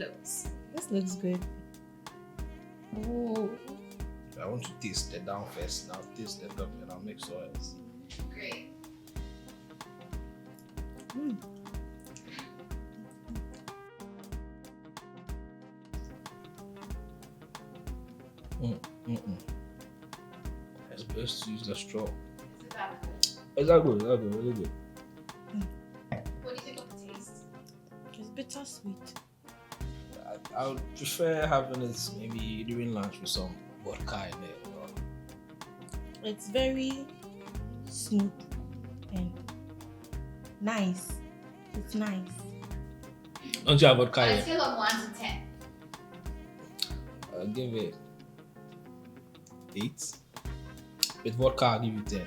floats. This looks good. Oh, I want to taste the down first. Now taste the top and I'll make sure it's Great. It's best to use the straw. Is it that good? Is that good? Is that good? Really good. What do you think of the taste? it's bittersweet. I would prefer having it maybe during lunch with some vodka in it. It's very smooth and nice. It's nice. Don't you have vodka On a yet? scale of 1 to 10. I'll give it 8. With vodka, I'll give you 10.